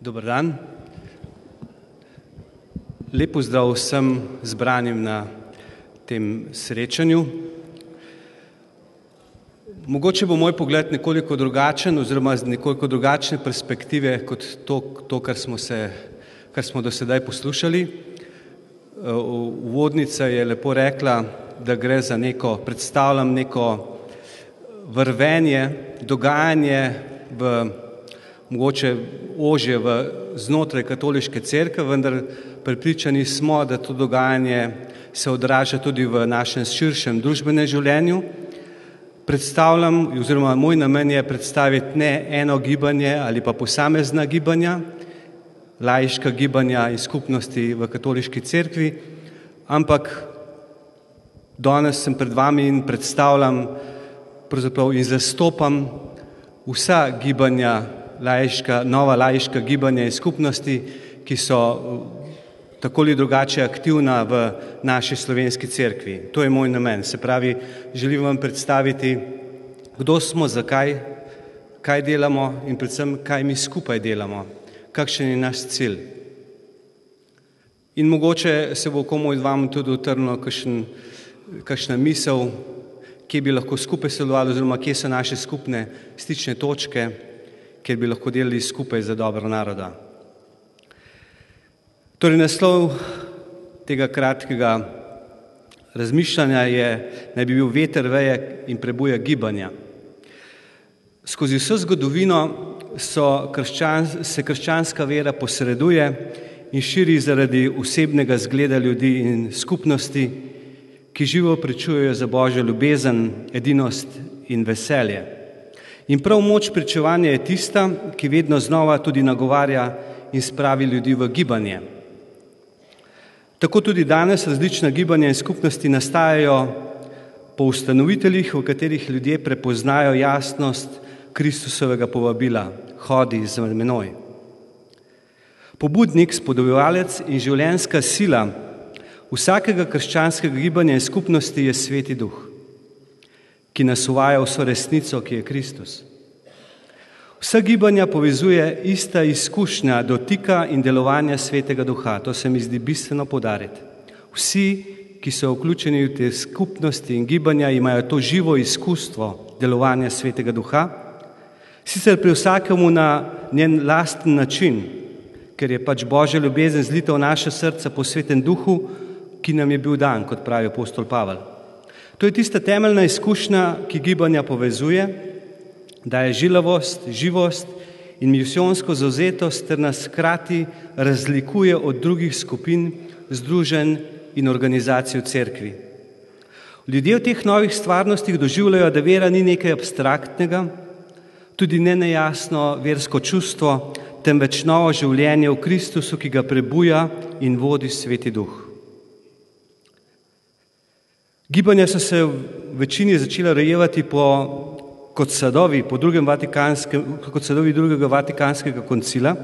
Dober dan. Lep pozdrav vsem zbranim na tem srečanju. Mogoče bo moj pogled nekoliko drugačen oziroma z nekoliko drugačne perspektive kot to kar smo do sedaj poslušali. Uvodnica je lepo rekla, da gre za predstavljam neko vrvenje, dogajanje mogoče ožje znotraj katoliške cerkve, vendar prepričani smo, da to dogajanje se odraža tudi v našem širšem družbenem življenju. Predstavljam, oziroma moj namen je predstaviti ne eno gibanje ali pa posamezna gibanja, laiška gibanja in skupnosti v katoliški cerkvi, ampak danes sem pred vami in predstavljam pravzaprav in zastopam vsa gibanja, nova laiška gibanja in skupnosti, ki so tako ali drugače aktivna v naši slovenski cerkvi. To je moj namen. Se pravi, želim vam predstaviti, kdo smo, zakaj, kaj delamo in predvsem, kaj mi skupaj delamo, kakšen je naš cilj. In mogoče se bo komu od vam tudi utrnilo kakšna misel, kje bi lahko skupaj sodelovali oziroma kje so naše skupne stične točke, kjer bi lahko delali skupaj za dobro naroda. Torej, naslov tega kratkega razmišljanja naj bi bil Veter veje in prebuja gibanja. Skozi vso zgodovino se krščanska vera posreduje in širi zaradi osebnega zgleda ljudi in skupnosti, ki živo pričujejo za Božjo ljubezen, edinost in veselje. In prav moč pričevanja je tista, ki vedno znova tudi nagovarja in spravi ljudi v gibanje. Tako tudi danes različna gibanja in skupnosti nastajajo po ustanoviteljih, v katerih ljudje prepoznajo jasnost Kristusovega povabila: hodi za menoj. Pobudnik, spodbujevalec in življenjska sila vsakega krščanskega gibanja in skupnosti je Sveti Duh, ki nas uvaja v vso resnico, ki je Kristus. Vsa gibanja povezuje ista izkušnja dotika in delovanja Svetega Duha. To se mi zdi bistveno poudariti. Vsi, ki so vključeni v te skupnosti in gibanja, imajo to živo izkustvo delovanja Svetega Duha, sicer pri vsakemu na njen lasten način, ker je pač Božja ljubezen zlita v naše srca po Svetem Duhu, ki nam je bil dan, kot pravi apostol Pavel. To je tista temeljna izkušnja, ki gibanja povezuje, daje žilavost, živost in misijonsko zavzetost ter nas hkrati razlikuje od drugih skupin, združenj in organizacij v cerkvi. Ljudje v teh novih stvarnostih doživljajo, da vera ni nekaj abstraktnega, tudi ne nejasno versko čustvo, temveč novo življenje v Kristusu, ki ga prebuja in vodi Sveti Duh. Gibanja so se v večini začela rojevati kot sadovi drugega Vatikanskega koncila.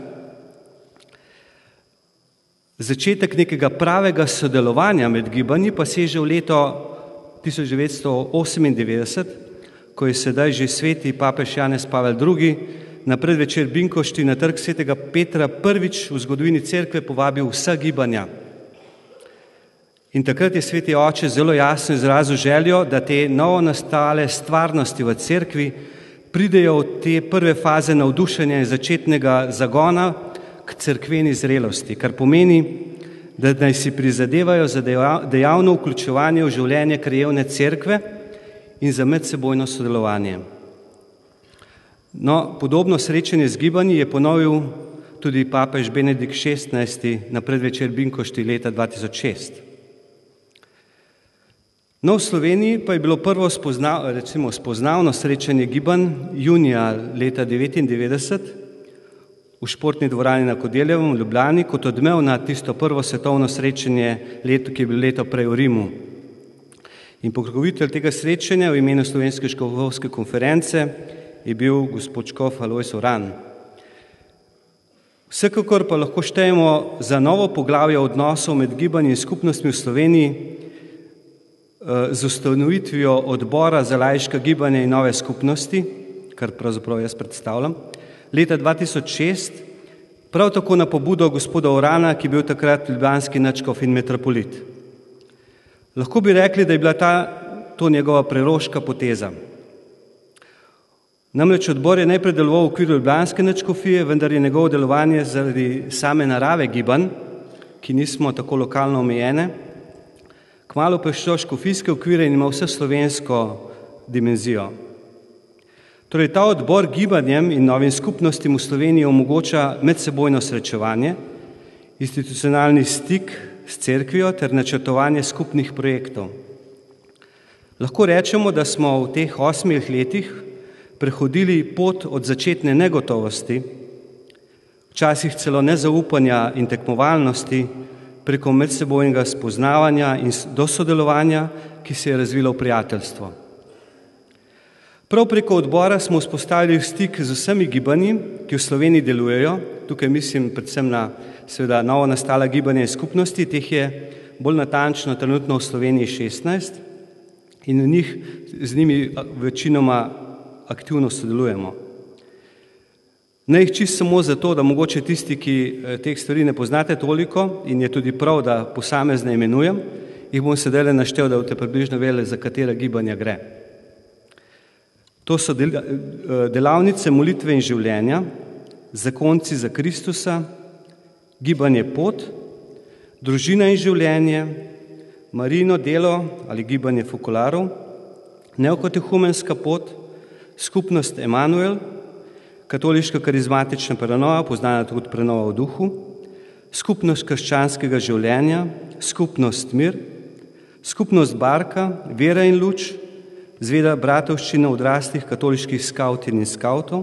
Začetek nekega pravega sodelovanja med gibanji pa seže v leto 1998, ko je sedaj že sveti papež Janez Pavel II. Na predvečer Binkošti na trg svetega Petra prvič v zgodovini cerkve povabil vsa gibanja. In takrat je sveti oče zelo jasno izrazil željo, da te novo nastale stvarnosti v cerkvi pridejo v te prve faze navdušenja in začetnega zagona k cerkveni zrelosti, kar pomeni, da naj si prizadevajo za dejavno vključevanje v življenje krajevne cerkve in za medsebojno sodelovanje. No, podobno srečanje z gibanji je ponovil tudi papež Benedikt XVI. Na predvečer Binkošti leta 2006. No, v Sloveniji pa je bilo prvo spoznavno srečanje gibanj junija leta 1999 v športni dvorani na Kodeljevem v Ljubljani kot odmev na tisto prvo svetovno srečanje, ki je bilo leto prej v Rimu. In pokrovitelj tega srečanja v imenu Slovenske škofovske konference je bil gospod škof Alojz Uran. Vsekakor pa lahko štejemo za novo poglavje odnosov med gibanji in skupnostmi v Sloveniji z ustanovitvijo odbora za laiška gibanja in nove skupnosti, kar pravzaprav jaz predstavljam, leta 2006 Prav tako na pobudo gospoda Urana, ki je bil takrat ljubljanski nadškof in metropolit. Lahko bi rekli, da je bila to njegova preroška poteza. Namreč odbor je najprej deloval v okviru ljubljanske nadškofije, vendar je njegovo delovanje zaradi same narave gibanj, ki nismo tako lokalno omejene, kmalu prešlo škofijske okvire in ima vse slovensko dimenzijo. Torej, ta odbor gibanjem in novim skupnostim v Sloveniji omogoča medsebojno srečevanje, institucionalni stik s cerkvijo ter načrtovanje skupnih projektov. Lahko rečemo, da smo v teh 8 letih prehodili pot od začetne negotovosti, včasih celo nezaupanja in tekmovalnosti, preko medsebojnega spoznavanja in do sodelovanja, ki se je razvilo v prijateljstvo. Prav preko odbora smo vzpostavili stik z vsemi gibanji, ki v Sloveniji delujejo. Tukaj mislim predvsem na seveda novo nastala gibanja in skupnosti, teh je bolj natančno trenutno v Sloveniji 16 in z njimi večinoma aktivno sodelujemo. Ne jih čisto samo zato, da mogoče tisti, ki teh stvari ne poznate toliko in je tudi prav, da posamezne imenujem, jih bom sedaj naštel, da boste približno vedeli, za katera gibanja gre. To so delavnice molitve in življenja, zakonci za Kristusa, gibanje pot, družina in življenje, Marijino delo ali gibanje fokularov, neokatehumenska pot, skupnost Emanuel, katoliška karizmatična prenova, poznana tudi prenova v duhu, skupnost krščanskega življenja, skupnost Mir, skupnost Barka, Vera in luč, Zveda bratovščina odraslih katoliških skavtin in skavtov,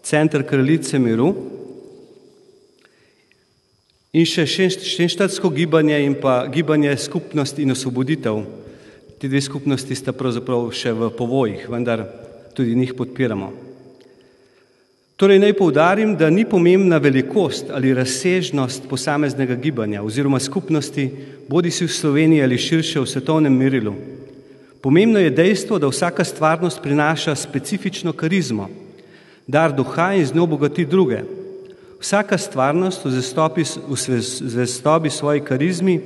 Center Kraljice miru in še šenštatsko gibanje in pa gibanje skupnost in osvoboditev. Ti dve skupnosti sta pravzaprav še v povojih, vendar tudi njih podpiramo. Torej naj poudarim, da ni pomembna velikost ali razsežnost posameznega gibanja oziroma skupnosti, bodisi v Sloveniji ali širše v svetovnem merilu. Pomembno je dejstvo, da vsaka stvarnost prinaša specifično karizmo, dar duha in z njo bogati druge. Vsaka stvarnost v zvestobi svoji karizmi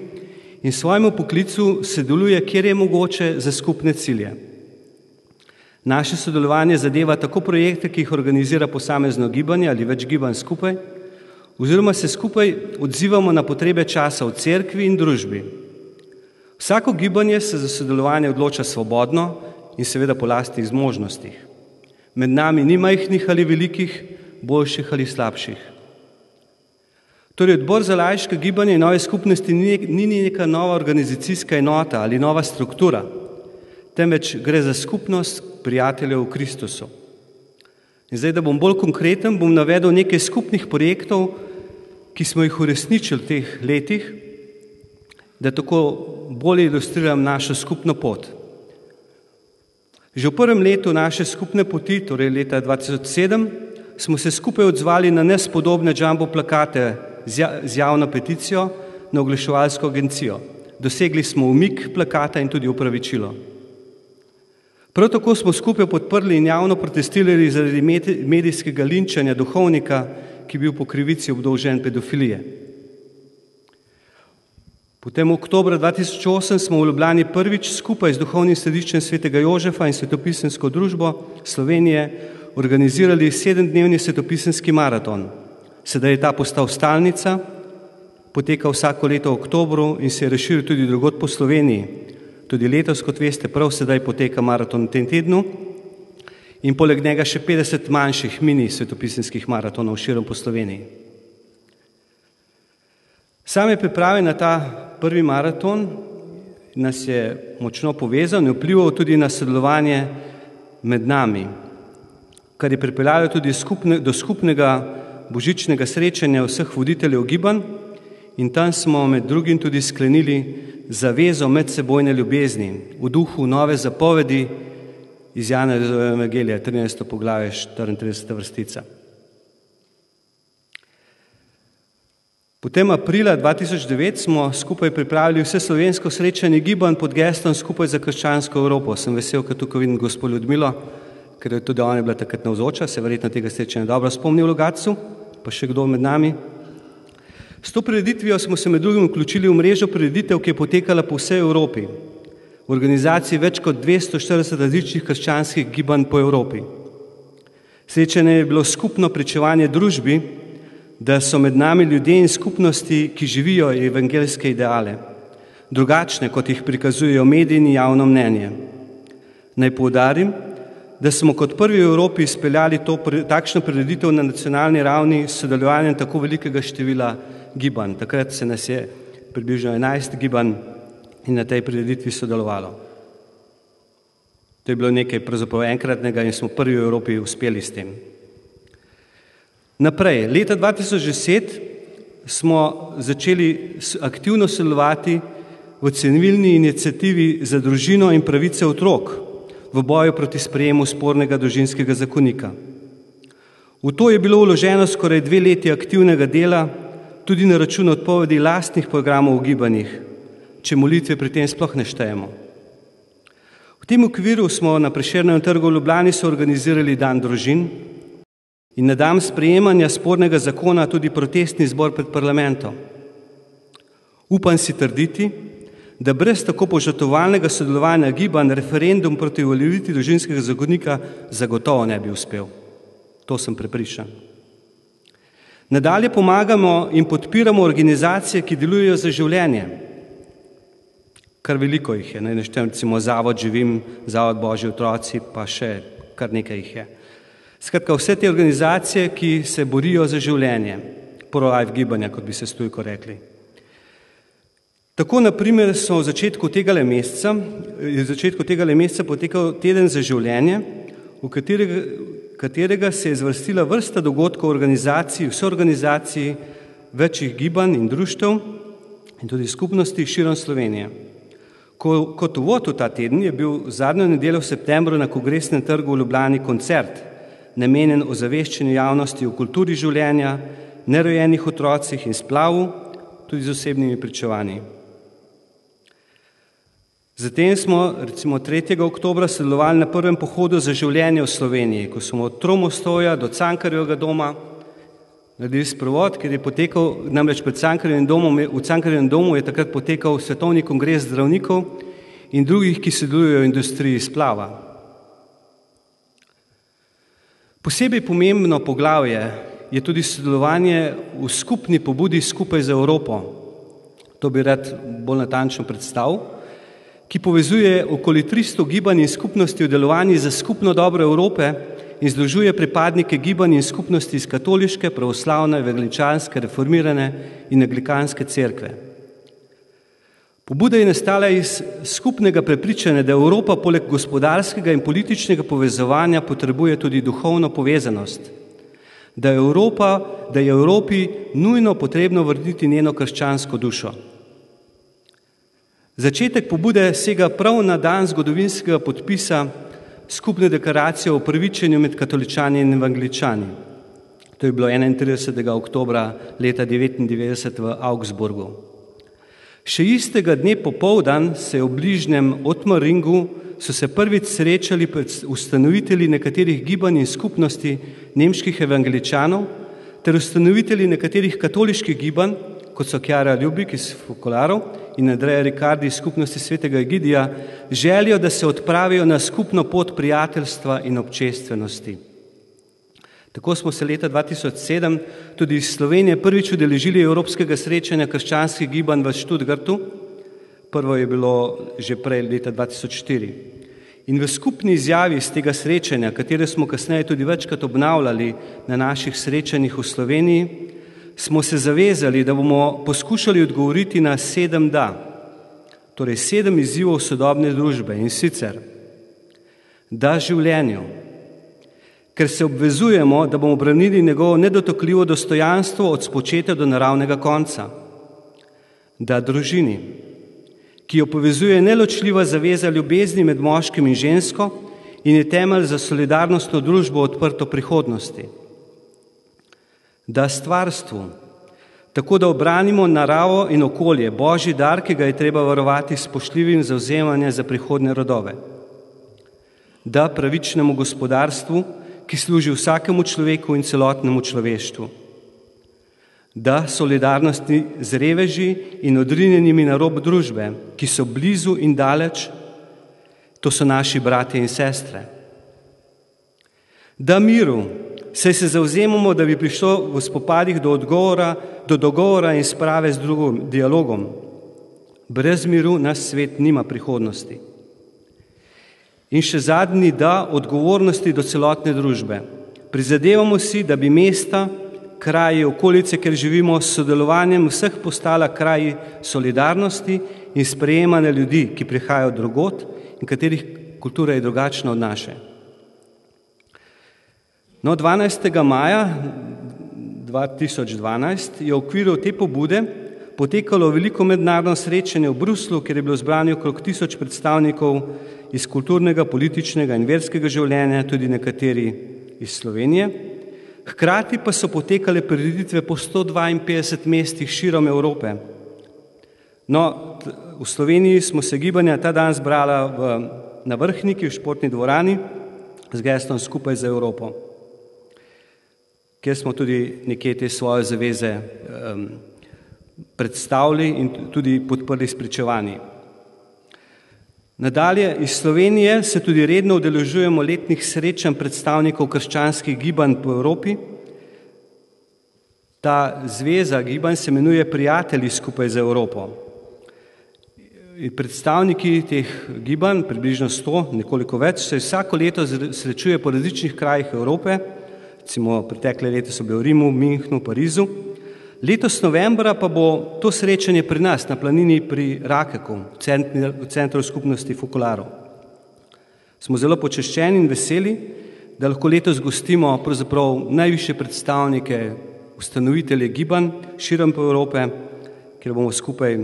in svojemu poklicu se deluje, kjer je mogoče, za skupne cilje. Naše sodelovanje zadeva tako projekte, ki jih organizira posamezno gibanje ali več gibanj skupaj, oziroma se skupaj odzivamo na potrebe časa v cerkvi in družbi. Vsako gibanje se za sodelovanje odloča svobodno in seveda po lastnih zmožnostih. Med nami ni majhnih ali velikih, boljših ali slabših. Torej, odbor za laiško gibanje in nove skupnosti ni neka nova organizacijska enota ali nova struktura, temveč gre za skupnost prijateljev v Kristusu. In zdaj, da bom bolj konkreten, bom navedel nekaj skupnih projektov, ki smo jih uresničili v teh letih, da tako bolje ilustriram našo skupno pot. Že v prvem letu naše skupne poti, torej leta 2007, smo se skupaj odzvali na nespodobne jumbo plakate z javno peticijo na oglaševalsko agencijo. Dosegli smo umik plakata in tudi opravičilo. Prav tako smo skupaj podprli in javno protestirali zaradi medijskega linčanja duhovnika, ki je bil po krivici obdolžen pedofilije. Potem oktobra 2008 smo v Ljubljani prvič skupaj z duhovnim središčem svetega Jožefa in svetopisemsko družbo Slovenije organizirali 7-dnevni svetopisemski maraton. Sedaj je ta postal stalnica, poteka vsako leto v oktobru in se je razširil tudi drugod po Sloveniji. Tudi letos, kot veste, prav sedaj poteka maraton v tem tednu in poleg njega še 50 manjših mini svetopisemskih maratonov širom po Sloveniji. Same priprave na ta prvi maraton nas je močno povezal in vplival tudi na sodelovanje med nami, kar je pripeljalo tudi do skupnega božičnega srečanja vseh voditeljev gibanj in tam smo med drugim tudi sklenili zavezo medsebojne ljubezni v duhu nove zapovedi iz Janezove evangelije, 13. poglavje, 34. vrstica. Potem aprila 2009 smo skupaj pripravili vse slovensko srečanje gibanj pod geslom Skupaj za krščansko Evropo. Sem vesel, ker tukaj vidim gospod Ljudmilo, ker je tudi ona bila takrat navzoča, se verjetno tega srečanja dobro spomni v Logatcu. pa še kdo med nami. S to prireditvijo smo se med drugim vključili v mrežo prireditev, ki je potekala po vsej Evropi, v organizaciji več kot 240 različnih krščanskih gibanj po Evropi. Srečanje je bilo skupno pričevanje družbi, da so med nami ljudje in skupnosti, ki živijo evangeljske ideale, drugačne, kot jih prikazujejo mediji in javno mnenje. Naj poudarim, da smo kot prvi v Evropi izpeljali takšno prireditev na nacionalni ravni s sodelovanjem tako velikega števila gibanj. Takrat se nas je približno 11 gibanj in na tej prireditvi sodelovalo. To je bilo nekaj pravzaprav enkratnega in smo prvi v Evropi uspeli s tem. Naprej, leta 2010 smo začeli aktivno sodelovati v civilni iniciativi za družino in pravice otrok v boju proti sprejemu spornega družinskega zakonika. V to je bilo vloženo skoraj 2 leti aktivnega dela, tudi na račun odpovedi lastnih programov v gibanjih, če molitve pri tem sploh ne štejemo. V tem okviru smo na Prešernovem trgu v Ljubljani organizirali dan družin in na dan sprejemanja spornega zakona tudi protestni zbor pred parlamentom. Upam si trditi, da brez tako požrtvovalnega sodelovanja gibanj referendum proti uveljavitvi družinskega zakonika zagotovo ne bi uspel. To sem prepričan. Nadalje pomagamo in podpiramo organizacije, ki delujejo za življenje. Kar veliko jih je, naj naštejem recimo Zavod Živim, Zavod Božji otroci, pa še kar nekaj jih je. Skratka, vse te organizacije, ki se borijo za življenje, pro-life gibanja, kot bi se stujko rekli. Tako, na primer, so v začetku tega meseca potekal teden za življenje, v katerega se je zvrstila vrsta dogodkov organizacij, vse organizacij, večjih gibanj in društev in tudi skupnosti širom Slovenije. Kot uvod v ta teden je bil zadnjo nedeljo v septembru na Kongresnem trgu v Ljubljani koncert, namenjen ozaveščanju javnosti o kulturi življenja, nerojenih otrocih in splavu, tudi z osebnimi pričevanji. Zatem smo, recimo 3. oktobra, sodelovali na prvem pohodu za življenje v Sloveniji, ko smo od Tromostovja do Cankarjevega doma naredili sprevod, ker je potekal, namreč v Cankarjevem domu je takrat potekal svetovni kongres zdravnikov in drugih, ki sodelujejo v industriji splava. Posebej pomembno poglavje je tudi sodelovanje v skupni pobudi Skupaj za Evropo. To bi rad bolj natančno predstavil, ki povezuje okoli 300 gibanj in skupnosti v delovanju za skupno dobro Evrope in združuje pripadnike gibanj in skupnosti iz katoliške, pravoslavne, evangeličanske, reformirane in anglikanske cerkve. Pobuda je nastala iz skupnega prepričanja, da Evropa poleg gospodarskega in političnega povezovanja potrebuje tudi duhovno povezanost, da je Evropi nujno potrebno vrniti njeno krščansko dušo. Začetek pobude sega prav na dan zgodovinskega podpisa skupne deklaracije o upravičenju med katoličani in evangeličani. To je bilo 31. oktobra leta 1999 v Augsburgu. Še istega dne popoldan se v bližnjem Otmaringu so se prvič srečali ustanovitelji nekaterih gibanj in skupnosti nemških evangeličanov ter ustanovitelji nekaterih katoliških gibanj, kot so Chiara Ljubik iz Fokolarov in Andreja Ricardi iz skupnosti svetega Egidija, željo, da se odpravijo na skupno pot prijateljstva in občestvenosti. Tako smo se leta 2007 tudi iz Slovenije prvič udeležili Evropskega srečanja krščanskih gibanj v Stuttgartu, prvo je bilo že prej leta 2004. In v skupni izjavi z tega srečanja, katere smo kasneje tudi večkrat obnavljali na naših srečanjih v Sloveniji, smo se zavezali, da bomo poskušali odgovoriti na 7 da, torej 7 izzivov sodobne družbe, in sicer da življenju, ker se obvezujemo, da bomo branili njegovo nedotakljivo dostojanstvo od spočetja do naravnega konca, da družini, ki jo povezuje neločljiva zaveza ljubezni med moškim in žensko in je temelj za solidarnostno družbo odprto prihodnosti, da stvarstvu, tako da obranimo naravo in okolje, Božji dar, ki ga je treba varovati s spoštljivim zavzemanjem za prihodnje rodove, da pravičnemu gospodarstvu, ki služi vsakemu človeku in celotnemu človeštvu, da solidarnosti z reveži in odrinjenimi na rob družbe, ki so blizu in daleč, to so naši bratje in sestre. Da miru, saj se zavzemamo, da bi prišlo v spopadih do dogovora in sprave z drugim dialogom. Brez miru naš svet nima prihodnosti. In še zadnji, da odgovornosti do celotne družbe. Prizadevamo si, da bi mesta, kraji, okolice, kjer živimo, s sodelovanjem vseh postala kraji solidarnosti in sprejemanja ljudi, ki prihajajo drugod in katerih kultura je drugačna od naše. No, 12. maja 2012 je v okviru te pobude potekalo veliko mednarodno srečanje v Bruslu, kjer je bilo zbrano okrog 1000 predstavnikov iz kulturnega, političnega in verskega življenja, tudi nekateri iz Slovenije. Hkrati pa so potekale prireditve po 152 mestih širom Evrope. No, v Sloveniji smo se gibanja ta dan zbrala na Vrhniki v športni dvorani z geslom Skupaj za Evropo, kjer smo tudi nekje te svoje zaveze predstavili in tudi podprli s pričevanji. Nadalje, iz Slovenije se tudi redno udeležujemo letnih srečanj predstavnikov krščanskih gibanj po Evropi. Ta zveza gibanj se imenuje Prijatelji skupaj za Evropo. In predstavniki teh gibanj, približno 100, nekoliko več, se vsako leto srečuje po različnih krajih Evrope, recimo pretekle leta so bili v Rimu, Münchnu, Parizu. Letos novembra pa bo to srečanje pri nas na planini pri Rakeku, v centru skupnosti Focolaro. Smo zelo počaščeni in veseli, da lahko letos gostimo pravzaprav najvišje predstavnike, ustanovitelje gibanj širom po Evrope, kjer bomo skupaj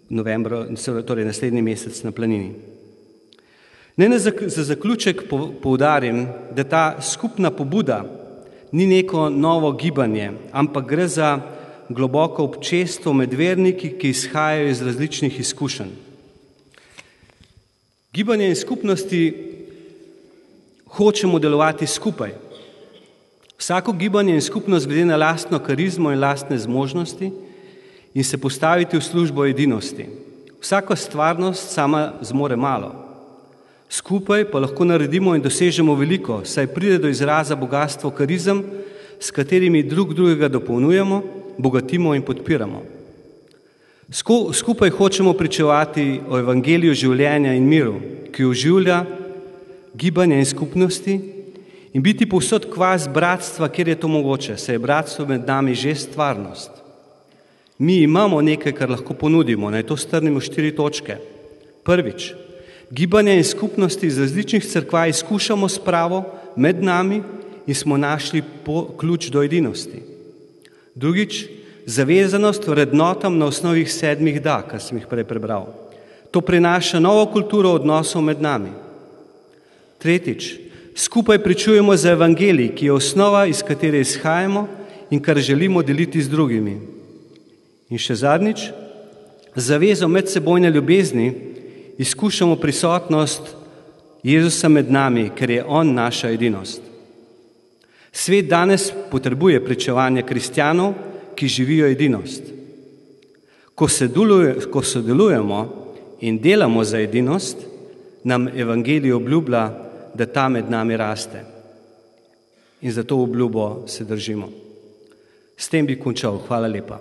novembra, torej naslednji mesec na planini. Naj za zaključek poudarim, da ta skupna pobuda ni neko novo gibanje, ampak gre za globoko občestvo med verniki, ki izhajajo iz različnih izkušenj. Gibanje in skupnosti hočemo delovati skupaj. Vsako gibanje in skupnost glede na lastno karizmo in lastne zmožnosti in se postaviti v službo edinosti. Vsaka stvarnost sama zmore malo. Skupaj pa lahko naredimo in dosežemo veliko, saj pride do izraza bogatstvo karizem, s katerimi drugega dopolnjujemo, bogatimo in podpiramo. Skupaj hočemo pričevati o evangeliju življenja in miru, ki oživlja gibanje in skupnosti in biti povsod kvas bratstva, kjer je to mogoče, saj je bratstvo med nami že stvarnost. Mi imamo nekaj, kar lahko ponudimo, naj to strnimo 4 točke. Prvič, gibanje in skupnosti iz različnih cerkva izkušamo spravo med nami in smo našli ključ do edinosti. Drugič, zavezanost vrednotam na osnovi 7 da, kar sem jih prej prebral. To prinaša novo kulturo odnosov med nami. Tretjič, skupaj pričujemo za evangelij, ki je osnova, iz katere izhajamo in kar želimo deliti z drugimi. In še zadnjič, zavezo medsebojne ljubezni izkušamo prisotnost Jezusa med nami, ker je On naša edinost. Svet danes potrebuje pričevanje kristjanov, ki živijo edinost. Ko sodelujemo in delamo za edinost, nam evangelij obljublja, da ta med nami raste. In za to obljubo se držimo. S tem bi končal. Hvala lepa.